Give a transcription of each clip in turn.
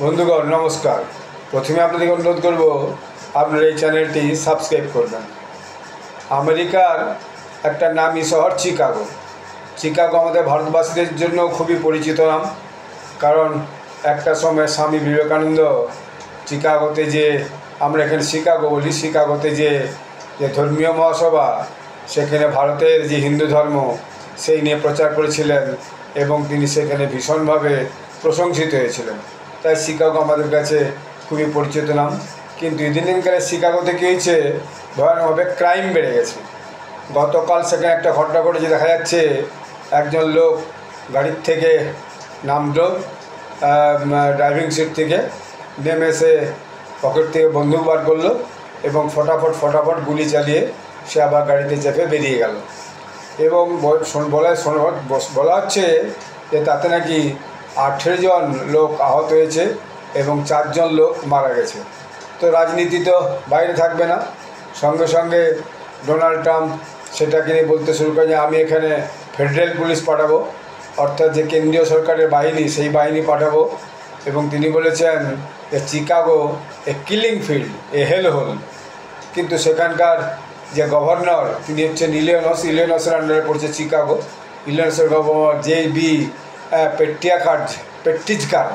বন্ধুগণ নমস্কার। প্রথমে আপনাদেরকে অনুরোধ করব আপনারা এই চ্যানেলটি সাবস্ক্রাইব করবেন। আমেরিকার একটা নামী শহর চিকাগো। চিকাগো আমাদের ভারতবাসীদের জন্য খুবই পরিচিত নাম, কারণ একটা সময় স্বামী বিবেকানন্দ চিকাগোতে যে, আমরা এখানে শিকাগো বলি, শিকাগোতে যে ধর্মীয় মহাসভা, সেখানে ভারতের যে হিন্দু ধর্ম সেই নিয়ে প্রচার করেছিলেন এবং তিনি সেখানে ভীষণভাবে প্রশংসিত হয়েছিলেন। তাই শিকাগো আমাদের কাছে খুবই পরিচিত নাম। কিন্তু ইদানিংকালে শিকাগোতে কী হয়েছে, ভয়ানকভাবে ক্রাইম বেড়ে গেছে। গতকাল সেখানে একটা ঘটনা ঘটেছে, দেখা যাচ্ছে একজন লোক গাড়ির থেকে নামলো, ড্রাইভিং সিট থেকে নেমে সে পকেট থেকে বন্দুক বার করলো এবং ফটাফট গুলি চালিয়ে সে আবার গাড়িতে চেপে বেরিয়ে গেল। এবং বলা হচ্ছে যে তাতে নাকি 18 জন লোক আহত হয়েছে এবং 4 জন লোক মারা গেছে। তো রাজনীতি তো বাইরে থাকবে না। সঙ্গে সঙ্গে ডোনাল্ড ট্রাম্প সেটাকে নিয়ে বলতে শুরু করে যে আমি এখানে ফেডারেল পুলিশ পাঠাবো, অর্থাৎ যে কেন্দ্রীয় সরকারের বাহিনী, সেই বাহিনী পাঠাবো। এবং তিনি বলেছেন যে Chicago a killing field, a hell hole. কিন্তু সেখানকার যে গভর্নর, তিনি হচ্ছেন ইলিনয়েসের আন্ডারে পড়ছে চিকাগো। ইলিনয়েসের গভর্নর জে.বি. পেট্টিজকার,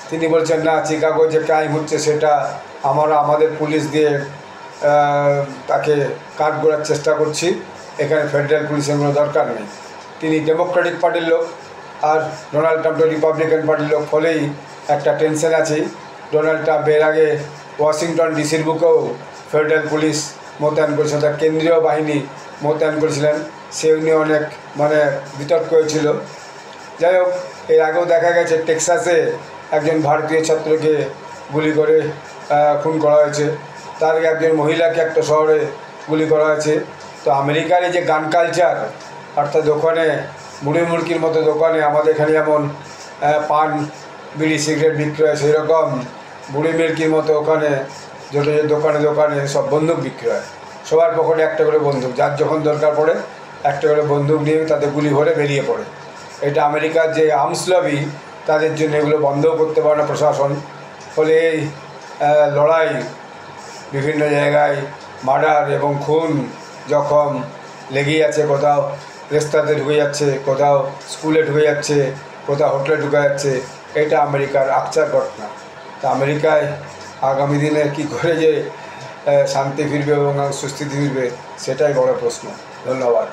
তিনি বলছেন না, চিকাগো যে ক্রাইম হচ্ছে সেটা আমাদের পুলিশ দিয়ে তাকে কাঠগড়ার চেষ্টা করছি, এখানে ফেডারেল পুলিশের কোনো দরকার নেই। তিনি ডেমোক্রেটিক পার্টির লোক আর ডোনাল্ড ট্রাম্প রিপাবলিকান পার্টির লোক, ফলেই একটা টেনশন আছে। ডোনাল্ড ট্রাম্প এর আগে ওয়াশিংটন ডিসির বুকেও ফেডারেল পুলিশ মোতায়েন করেছিলেন, তার কেন্দ্রীয় বাহিনী মোতায়েন করেছিলেন, সেই নিয়ে অনেক বিতর্ক হয়েছিল। যাই হোক, এর আগেও দেখা গেছে টেক্সাসে একজন ভারতীয় ছাত্রকে গুলি করে খুন করা হয়েছে, তার আগে একজন মহিলাকে একটা শহরে গুলি করা হয়েছে। তো আমেরিকার এই যে গান কালচার, অর্থাৎ দোকানে মুড়ি মুড়কির মতো দোকানে, আমাদের এখানে যেমন পান বিড়ি সিগারেট বিক্রি হয়, সেই রকম বুড়ি মিল্কির মতো ওখানে দোকানে দোকানে সব বন্দুক বিক্রি হয়। সবার পকেটে একটা করে বন্দুক, যার যখন দরকার পড়ে একটা করে বন্দুক নিয়ে তাতে গুলি ভরে বেরিয়ে পড়ে। এটা আমেরিকার যে আর্মস লবি, তাদের জন্য এগুলো বন্ধও করতে পারে না প্রশাসন। ফলে এই লড়াই, বিভিন্ন জায়গায় মার্ডার এবং খুন জখম লেগেই আছে। কোথাও রেস্তাতে ঢুকে যাচ্ছে, কোথাও স্কুলে ঢুকে যাচ্ছে, কোথাও হোটেলে ঢুকে যাচ্ছে। এটা আমেরিকার আকচার ঘটনা। তা আমেরিকায় আগামী দিনে কী করে যে শান্তি ফিরবে এবং সুস্থিতি ফিরবে, সেটাই বড় প্রশ্ন। ধন্যবাদ।